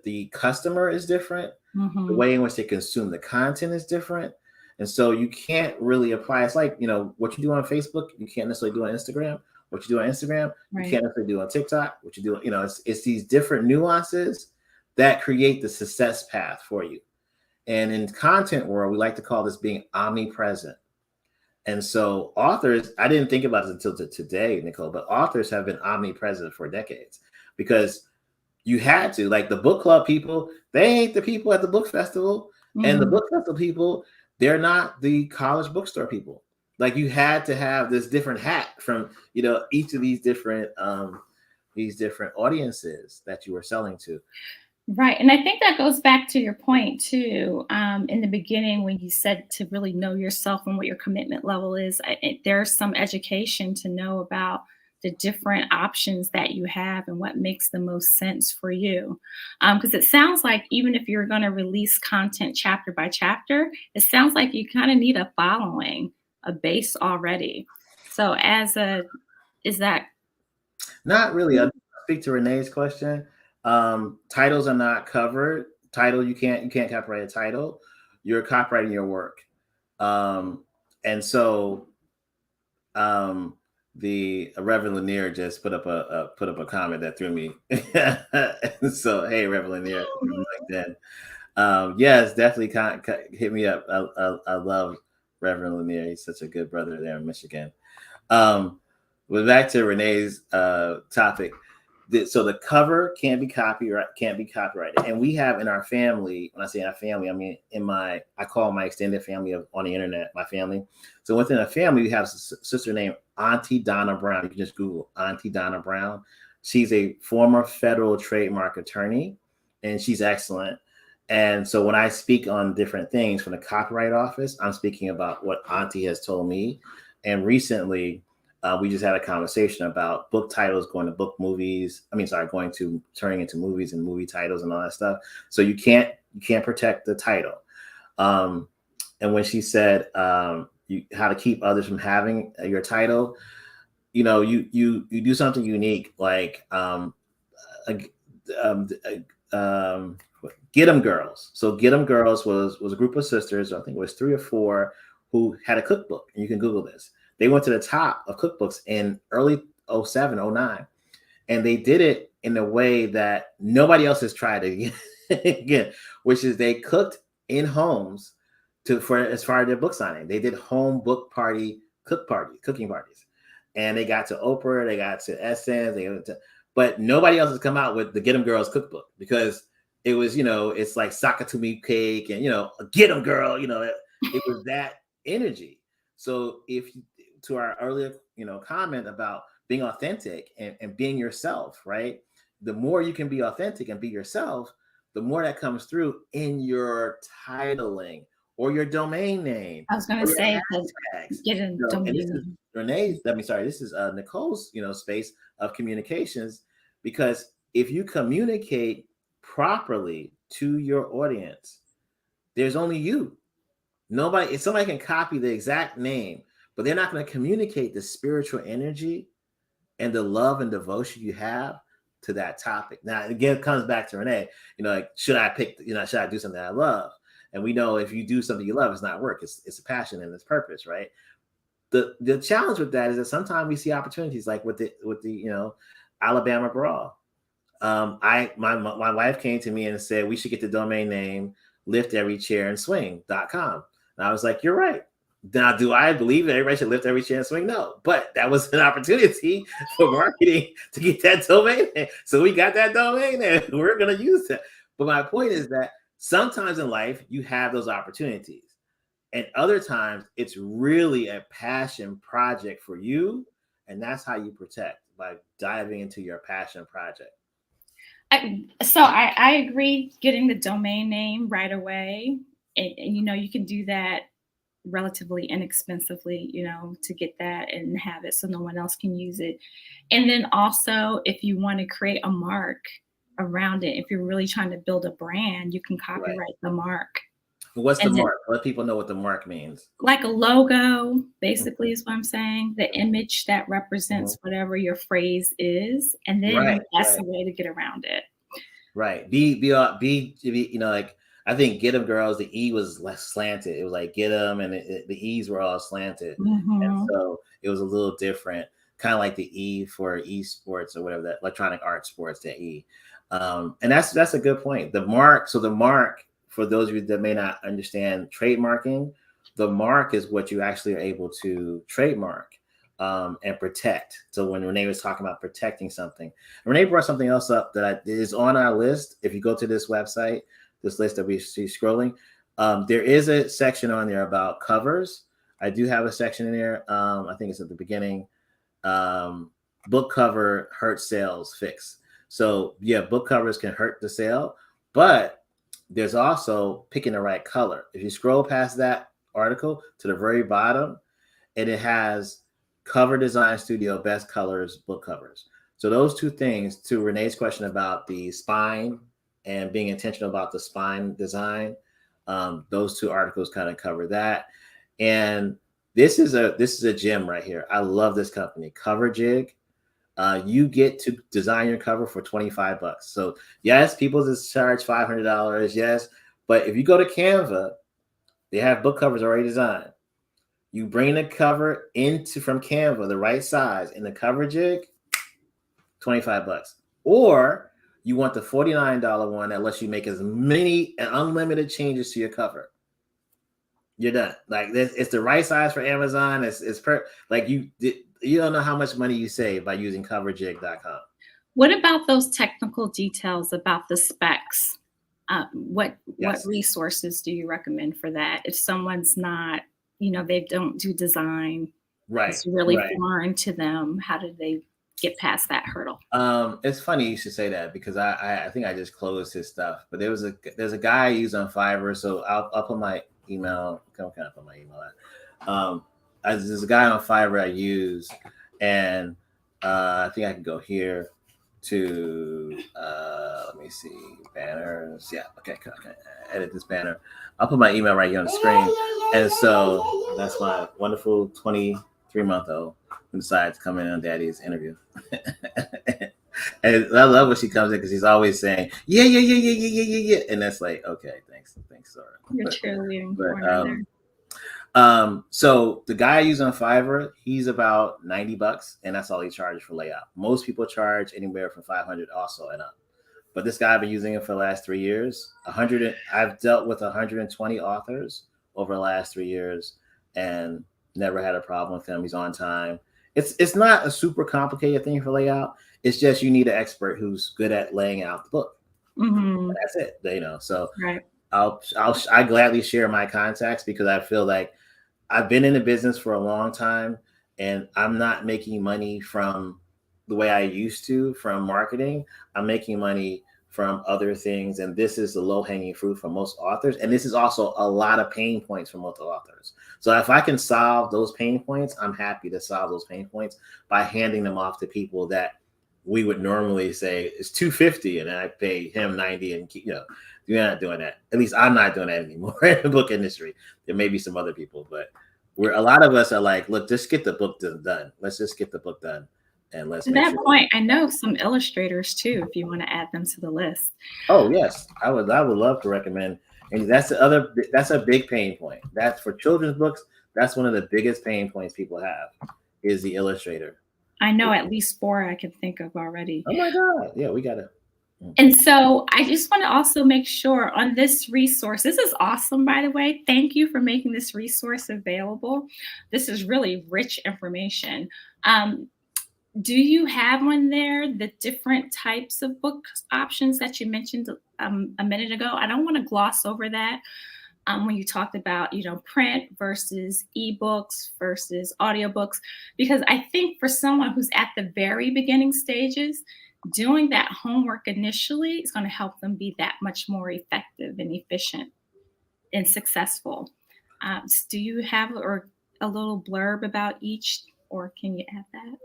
The customer is different. The mhm. way in which they consume the content is different. And so you can't really apply. It's like, what you do on Facebook, you can't necessarily do on Instagram. What you do on Instagram, you Right. can't necessarily do on TikTok. What you do, it's these different nuances that create the success path for you. And in content world, we like to call this being omnipresent. And so authors, I didn't think about it until today, Nicole, but authors have been omnipresent for decades because you had to, like, the book club people, they ain't the people at the book festival. And the Mm. book festival people, they're not the college bookstore people. Like, you had to have this different hat from, each of these different audiences that you were selling to. Right. And I think that goes back to your point too. In the beginning, when you said to really know yourself and what your commitment level is, there's some education to know about the different options that you have and what makes the most sense for you. Because it sounds like even if you're going to release content chapter by chapter, it sounds like you kind of need a following, a base already. So, is that Not really. I speak to Renee's question. Titles are not covered. Title, you can't copyright a title. You're copyrighting your work. And so the Reverend Lanier just put up a comment that threw me. So, hey, Reverend Lanier from LinkedIn. Yes, definitely hit me up. I love Reverend Lanier. He's such a good brother there in Michigan. Um, but back to Renee's topic. So the cover can't be copyrighted. And we have in our family, when I say our family, I mean I call my extended family on the internet my family. So within a family, we have a sister named Auntie Donna Brown. You can just Google Auntie Donna Brown. She's a former federal trademark attorney, and she's excellent. And so when I speak on different things from the Copyright Office, I'm speaking about what Auntie has told me. And recently, we just had a conversation about book titles going to book movies. Going to turning into movies and movie titles and all that stuff. So you can't protect the title. And when she said how to keep others from having your title, you do something unique, like Get 'em Girls. So Get 'em Girls was a group of sisters, I think it was 3 or 4, who had a cookbook, and you can Google this. They went to the top of cookbooks in early 07, 09. And they did it in a way that nobody else has tried it again, which is they cooked in homes for as far as their book signing. They did home book party, cooking parties. And they got to Oprah, they got to Essence, but nobody else has come out with the Get 'em Girls cookbook, because it was, it's like Sakatumi cake and, get 'em girl, it was that energy. So to our earlier, comment about being authentic and being yourself, right? The more you can be authentic and be yourself, the more that comes through in your titling or your domain name. I was going to say, get a domain name. This is Nicole's, space of communications, because if you communicate properly to your audience, there's only you. If somebody can copy the exact name, but they're not going to communicate the spiritual energy and the love and devotion you have to that topic. Now, again, it comes back to Renee, should I do something I love? And we know if you do something you love, it's not work. It's a passion and it's purpose, right? The challenge with that is that sometimes we see opportunities like with the Alabama Brawl. My wife came to me and said we should get the domain name lifteverychairandswing.com. And I was like, you're right. Now, do I believe that everybody should lift every chair and swing? No, but that was an opportunity for marketing to get that domain name. So we got that domain name. We're going to use it. But my point is that sometimes in life, you have those opportunities. And other times, it's really a passion project for you. And that's how you protect, by diving into your passion project. I agree, getting the domain name right away. And you can do that relatively inexpensively, to get that and have it so no one else can use it. And then also, if you want to create a mark around it, if you're really trying to build a brand, you can copyright the mark. What's the mark? Let people know what the mark means. Like a logo, basically, is what I'm saying. The image that represents whatever your phrase is, and then that's the way to get around it. Right. Be like, I think Get 'em Girls, the E was less slanted. It was like Get 'em, and the E's were all slanted. And so it was a little different, kind of like the E for esports or whatever, that electronic art sports, the E. And that's a good point. The mark, for those of you that may not understand trademarking, the mark is what you actually are able to trademark and protect. So when Renee was talking about protecting something, Renee brought something else up that is on our list. If you go to this website, this list that we see scrolling, there is a section on there about covers. I do have a section in there. I think it's at the beginning. Book cover hurt sales fix. So yeah, book covers can hurt the sale, but there's also picking the right color. If you scroll past that article to the very bottom, and it has Cover Design Studio best colors book covers. So those two things, to Renee's question about the spine and being intentional about the spine design, those two articles kind of cover that. And this is a gem right here. I love this company, CoverJig. You get to design your cover for $25. So yes, people just charge $500. Yes, but if you go to Canva, they have book covers already designed. You bring the cover from Canva, the right size, in the CoverJig, $25. Or you want the $49 one that lets you make as many and unlimited changes to your cover. You're done. Like this, it's the right size for Amazon. It's like you don't know how much money you save by using coverjig.com. What about those technical details about the specs? What resources do you recommend for that? If someone's not, they don't do design, right? It's really foreign to them. How do they get past that hurdle? It's funny you should say that, because I think I just closed his stuff. But there's a guy I use on Fiverr, so I'll put my email. Can I put my email out? There's a guy on Fiverr I use, and I think I can go here to let me see, banners. Yeah, okay, edit this banner. I'll put my email right here on the screen. And so that's my wonderful 23-month-old who decided to come in on Daddy's interview. And I love when she comes in, because she's always saying, yeah. And that's like, okay, thanks, Sora. You're cheerleading for her. So the guy I use on Fiverr, he's about $90, and that's all he charges for layout. Most people charge anywhere from 500 also and up. But this guy, I've been using it for the last 3 years. I've dealt with 120 authors over the last 3 years, and never had a problem with him. He's on time. It's not a super complicated thing for layout. It's just you need an expert who's good at laying out the book. Mm-hmm. That's it. So Right. I gladly share my contacts because I feel like I've been in the business for a long time, and I'm not making money from the way I used to from marketing. I'm making money from other things, and this is the low-hanging fruit for most authors. And this is also a lot of pain points for most authors. So if I can solve those pain points, I'm happy to solve those pain points by handing them off to people that we would normally say it's $250, and I pay him $90, and you're not doing that. At least I'm not doing that anymore in the book industry. There may be some other people, but a lot of us are like, look, just get the book done. Let's just get the book done, and let's To make that sure. point, I know some illustrators too, if you want to add them to the list. Oh yes, I would love to recommend. And that's a big pain point. That's for children's books. That's one of the biggest pain points people have is the illustrator. I know at least 4 I can think of already. Oh my God. Yeah, we gotta. And so I just want to also make sure on this resource, this is awesome, by the way. Thank you for making this resource available. This is really rich information. Do you have on there the different types of book options that you mentioned a minute ago? I don't want to gloss over that. When you talked about, print versus ebooks versus audiobooks, because I think for someone who's at the very beginning stages, doing that homework initially is going to help them be that much more effective and efficient and successful. Do you have a little blurb about each, or can you add that?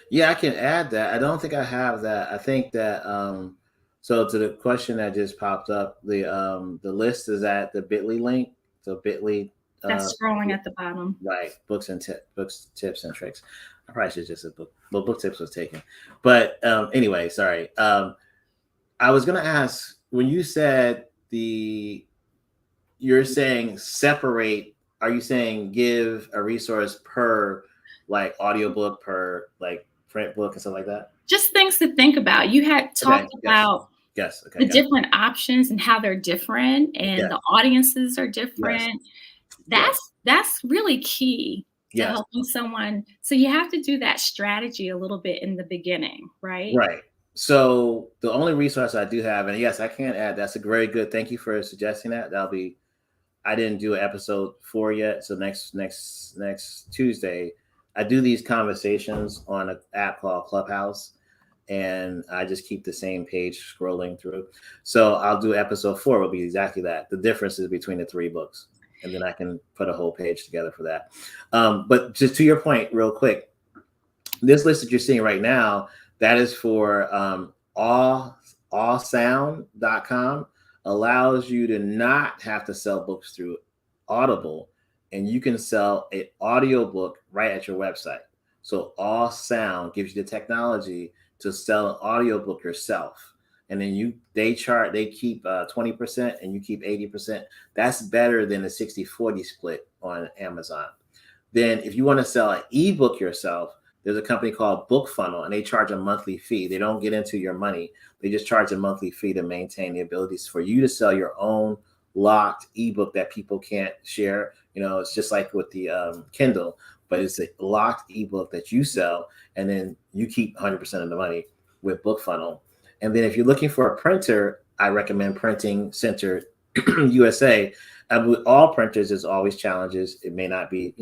Yeah, I can add that. I don't think I have that. I think that so to the question that just popped up, the list is at the Bitly link. So Bitly. That's scrolling at the bottom. Right, books, tips, and tricks. I probably should just have book. Well, book tips was taken, but anyway, sorry. I was gonna ask when you said you're saying separate. Are you saying give a resource per like audiobook, per like print book and stuff like that? Just things to think about. You had talked about yes. Okay, the different options and how they're different, and the audiences are different. That's really key to helping someone. So you have to do that strategy a little bit in the beginning, right? Right. So the only resource I do have, and yes, I can add. That's a very good. Thank you for suggesting that. That'll be. I didn't do episode 4 yet, so next Tuesday, I do these conversations on an app called Clubhouse, and I just keep the same page scrolling through. So I'll do episode 4. Will be exactly that. The differences between the 3 books. And then I can put a whole page together for that. But just to your point, real quick, this list that you're seeing right now, that is for awsound.com, allows you to not have to sell books through Audible, and you can sell an audiobook right at your website. So All Sound gives you the technology to sell an audiobook yourself. And then they keep 20% and you keep 80%. That's better than the 60-40 split on Amazon. Then if you want to sell an ebook yourself, there's a company called BookFunnel, and they charge a monthly fee. They don't get into your money. They just charge a monthly fee to maintain the abilities for you to sell your own locked ebook that people can't share. It's just like with the Kindle, but it's a locked ebook that you sell, and then you keep 100% of the money with BookFunnel. And then if you're looking for a printer, I recommend Printing Center USA. And with all printers, there's always challenges. It may not be,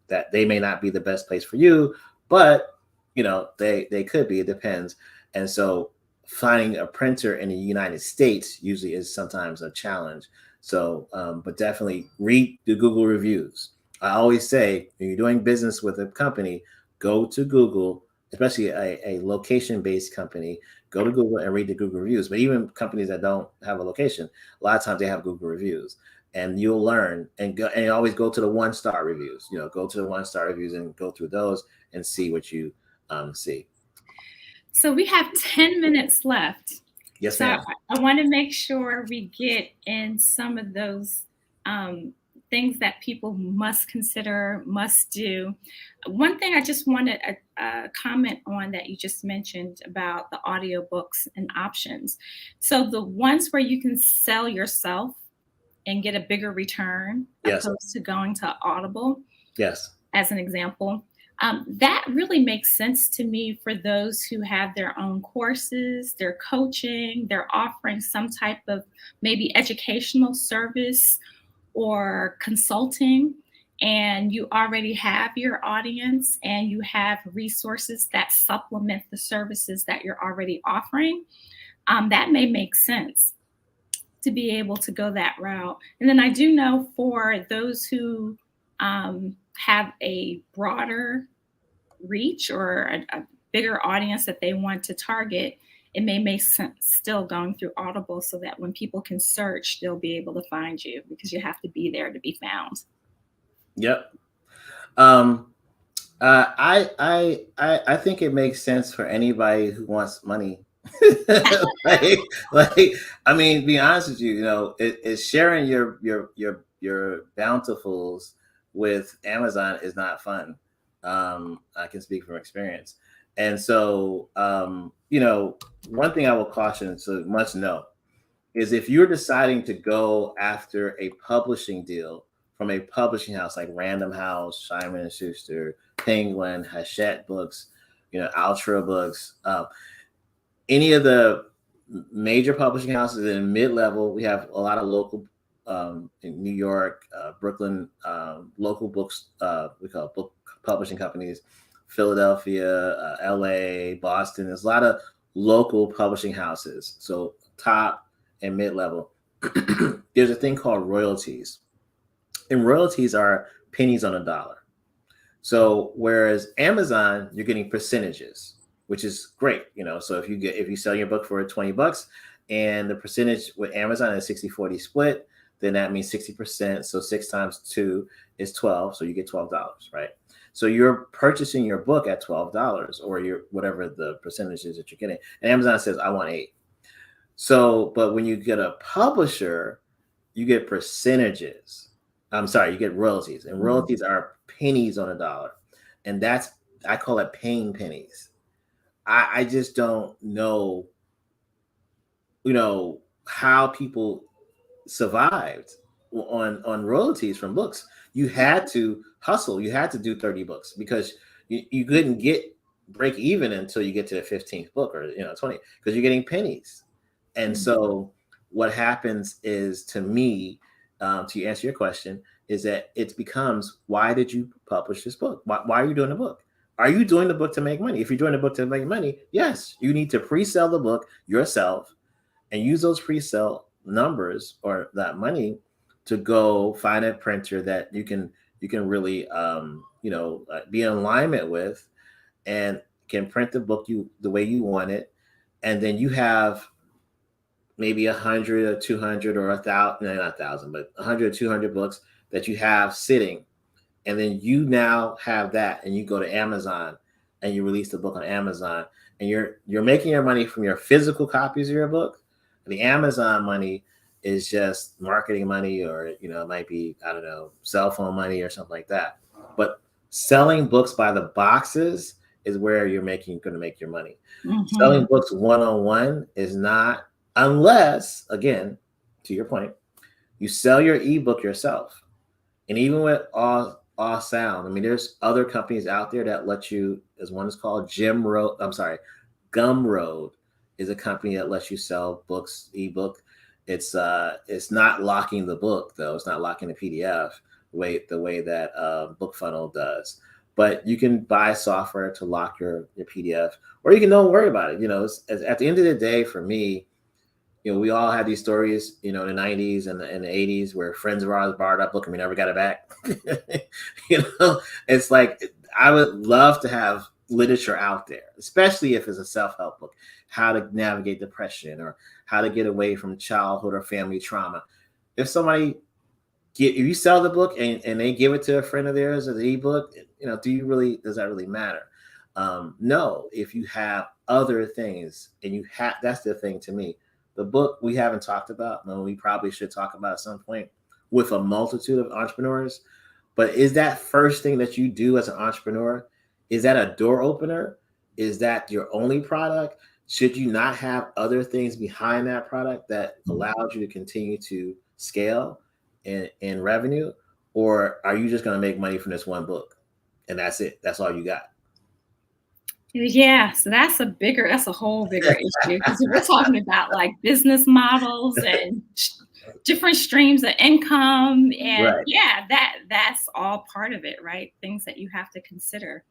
that they may not be the best place for you, but they could be. It depends. And so finding a printer in the United States usually is sometimes a challenge. So, but definitely read the Google reviews. I always say when you're doing business with a company, go to Google, especially a location-based company. Go to Google and read the Google reviews. But even companies that don't have a location, a lot of times they have Google reviews, and you'll learn and always go to the 1-star reviews. Go to the 1-star reviews and go through those and see what you see. So we have 10 minutes left. Yes, so ma'am. I want to make sure we get in some of those things that people must consider, must do. One thing I just wanted a comment on that you just mentioned about the audiobooks and options. So the ones where you can sell yourself and get a bigger return Yes. opposed to going to Audible, Yes. as an example. That really makes sense to me for those who have their own courses, they're coaching, they're offering some type of maybe educational service or consulting, and you already have your audience and you have resources that supplement the services that you're already offering. That may make sense to be able to go that route. And then I do know for those who have a broader reach or a bigger audience that they want to target, it may make sense still going through Audible so that when people can search, they'll be able to find you because you have to be there to be found. Yep. Um, I think it makes sense for anybody who wants money. like, I mean, be honest with you, it's sharing your bountifuls with Amazon is not fun. I can speak from experience. And so, one thing I will caution, so must know, is if you're deciding to go after a publishing deal from a publishing house like Random House, Simon and Schuster, Penguin, Hachette Books, Ultra Books, any of the major publishing houses in mid-level, we have a lot of local in New York, Brooklyn, local books, we call it book publishing companies, Philadelphia, LA, Boston. There's a lot of local publishing houses. So top and mid-level. There's a thing called royalties. And royalties are pennies on a dollar. So whereas Amazon, you're getting percentages, which is great. So if you sell your book for $20 and the percentage with Amazon is 60-40 split, then that means 60%. So 6 times 2 is 12. So you get $12, right? So you're purchasing your book at $12 or your whatever the percentage is that you're getting. And Amazon says, I want 8. So, but when you get a publisher, you get percentages. I'm sorry, you get royalties. And royalties are pennies on a dollar. And I call it pain pennies. I just don't know, how people survived on royalties from books. You had to hustle. You had to do 30 books because you couldn't break even until you get to the 15th book or 20, because you're getting pennies. And so what happens is, to me, to answer your question, is that it becomes, why did you publish this book? Why are you doing the book? Are you doing the book to make money? If you're doing the book to make money, yes, you need to pre-sell the book yourself and use those pre-sale numbers or that money to go find a printer that you can really be in alignment with and can print the book the way you want it. And then you have maybe 100 or 200 or 1,000, not 1,000, but 100 or 200 books that you have sitting. And then you now have that, and you go to Amazon and you release the book on Amazon, and you're making your money from your physical copies of your book. The Amazon money is just marketing money, or it might be, I don't know, cell phone money or something like that. But selling books by the boxes is where you're going to make your money. Mm-hmm. Selling books one-on-one is not, unless, again, to your point, you sell your ebook yourself. And even with Awsound, I mean, there's other companies out there that let you, as one is called Gumroad is a company that lets you sell books, ebook. It's not locking the book, though. It's not locking the PDF the way that BookFunnel does. But you can buy software to lock your PDF, or you can don't worry about it. At the end of the day, for me, we all had these stories, in the 90s and the 80s where friends of ours borrowed our book and we never got it back. It's like, I would love to have literature out there, especially if it's a self-help book, how to navigate depression or how to get away from childhood or family trauma. If you sell the book and they give it to a friend of theirs as an ebook, does that really matter? No, if you have other things and that's the thing to me. The book we haven't talked about, and we probably should talk about at some point, with a multitude of entrepreneurs. But is that first thing that you do as an entrepreneur, is that a door opener? Is that your only product? Should you not have other things behind that product that allows you to continue to scale in revenue? Or are you just going to make money from this one book and that's it? That's all you got? Yeah, so that's a whole bigger issue, because we're talking about like business models and different streams of income, and Right. yeah, that's all part of it, right? Things that you have to consider.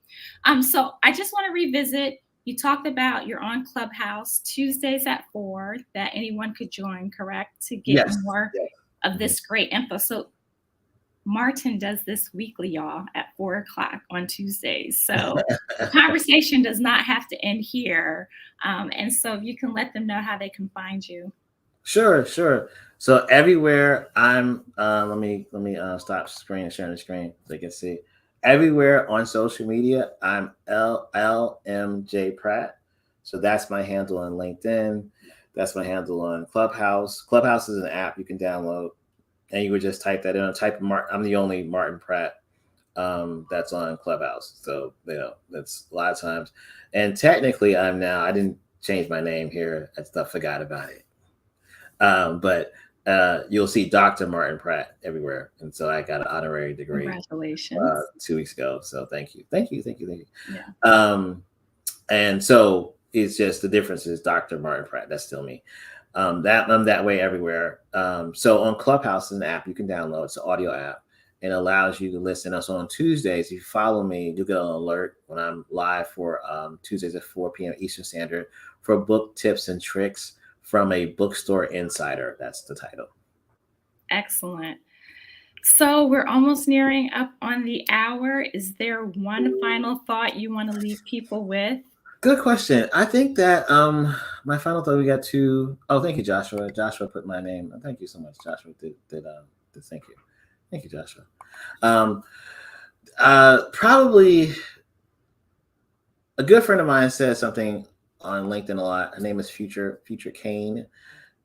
So I just want to revisit. You talked about you're on Clubhouse Tuesdays at 4 that anyone could join, correct? To get Yes. more Yes. of this great info. So Martin does this weekly, y'all, at 4 o'clock on Tuesdays. So the conversation does not have to end here. And so you can let them know how they can find you. Sure. So everywhere I'm, let me stop sharing the screen so you can see. Everywhere on social media, I'm LMJ Pratt. So that's my handle on LinkedIn. That's my handle on Clubhouse. Clubhouse is an app you can download, and you would just type that in. I'm the only Martin Pratt that's on Clubhouse. So that's a lot of times. And technically, I didn't change my name here. I forgot about it. But you'll see Dr. Martin Pratt everywhere. And so I got an honorary degree. Congratulations. 2 weeks ago. So thank you. Yeah. And so it's just the difference is Dr. Martin Pratt. That's still me. I'm that way everywhere. So on Clubhouse is an app you can download. It's an audio app and allows you to listen. So on Tuesdays, if you follow me, you'll get an alert when I'm live for Tuesdays at 4 p.m. Eastern Standard for book tips and tricks from a bookstore insider. That's the title. Excellent. So we're almost nearing up on the hour. Is there one final thought you want to leave people with? Good question. I think that my final thought, we got to. Oh, thank you, Joshua. Joshua put my name. Thank you so much, Joshua. Did thank you. Thank you, Joshua. Probably a good friend of mine says something on LinkedIn a lot. Her name is Future Kane.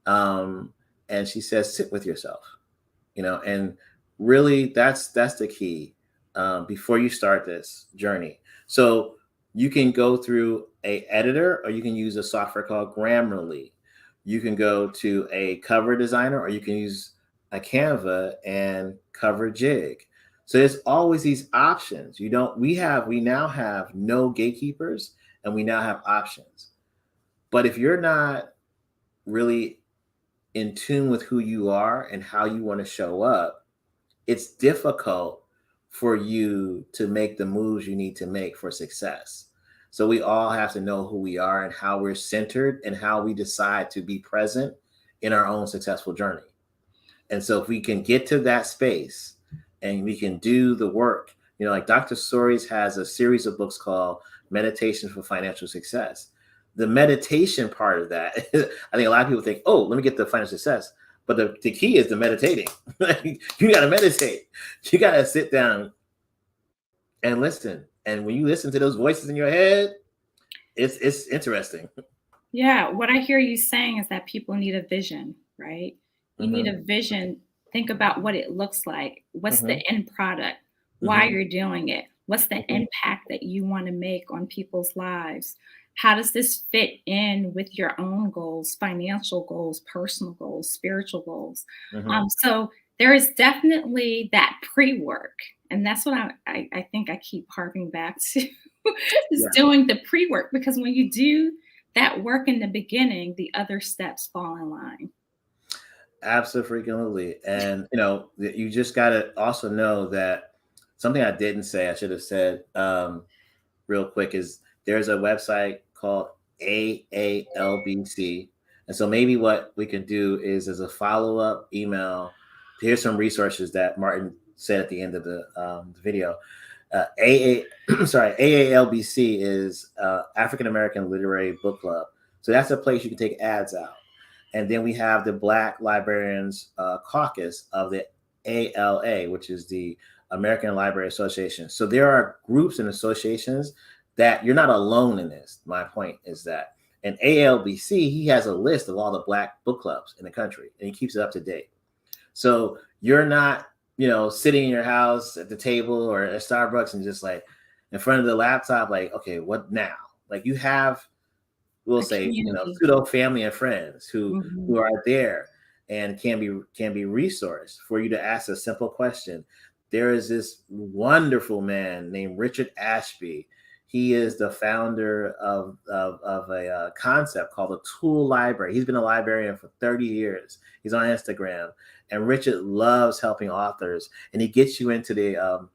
And she says, sit with yourself, and really that's the key before you start this journey. So you can go through a editor, or you can use a software called Grammarly. You can go to a cover designer, or you can use a Canva and CoverJig. So there's always these options. We now have no gatekeepers, and we now have options. But if you're not really in tune with who you are and how you want to show up, it's difficult for you to make the moves you need to make for success. So we all have to know who we are and how we're centered and how we decide to be present in our own successful journey. And so if we can get to that space and we can do the work, like Dr. Soaries has a series of books called Meditation for Financial Success. The meditation part of that, I think a lot of people think, oh, let me get the financial success. But the key is the meditating. You got to meditate. You got to sit down and listen. And when you listen to those voices in your head, it's interesting. Yeah. What I hear you saying is that people need a vision, right? You need a vision. Think about what it looks like. What's the end product? Why you're doing it? What's the impact that you want to make on people's lives? How does this fit in with your own goals, financial goals, personal goals, spiritual goals? So there is definitely that pre-work. And that's what I think I keep harping back to is doing the pre-work, because when you do that work in the beginning, the other steps fall in line. Absolutely. And, you just got to also know that something I didn't say, I should have said real quick, is there's a website called AALBC. And so maybe what we can do is as a follow-up email, here's some resources that Martin said at the end of the video. AALBC is African American Literary Book Club. So that's a place you can take ads out. And then we have the Black Librarians Caucus of the ALA, which is the American Library Association. So there are groups and associations that you're not alone in this. My point is that. And ALBC, he has a list of all the Black book clubs in the country, and he keeps it up to date. So you're not, sitting in your house at the table or at Starbucks and just like in front of the laptop, like, okay, what now? Like you have, we'll A say, community. pseudo family and friends Mhm. who are there and can be resourced for you to ask a simple question. There is this wonderful man named Richard Ashby. He is the founder of a concept called the Tool Library. He's been a librarian for 30 years. He's on Instagram, and Richard loves helping authors, and he gets you into the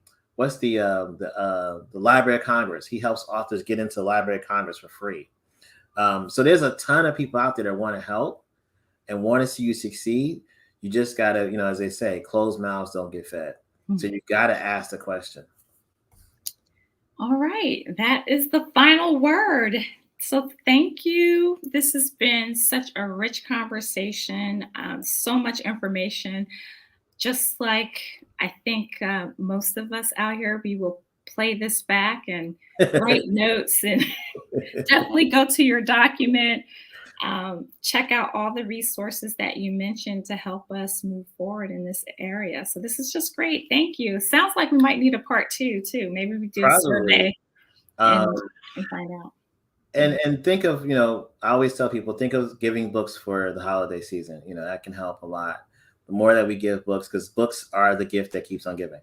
Library of Congress. He helps authors get into the Library of Congress for free. So there's a ton of people out there that want to help and want to see you succeed. You just gotta, as they say, closed mouths don't get fed. So you gotta ask the question. All right, that is the final word. So thank you. This has been such a rich conversation, so much information. Just like I think most of us out here, we will play this back and write notes and definitely go to your document. Check out all the resources that you mentioned to help us move forward in this area. So this is just great. Thank you. Sounds like we might need a part two too. Maybe we do a Probably. survey Um, and find out. and think of, I always tell people, think of giving books for the holiday season. That can help a lot. The more that we give books, because books are the gift that keeps on giving.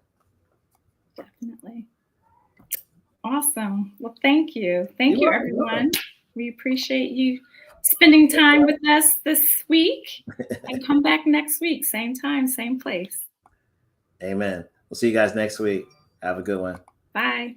Definitely. Awesome. Well, thank you. Thank you, everyone. We appreciate you spending time with us this week, and come back next week, same time, same place. Amen. We'll see you guys next week. Have a good one. Bye.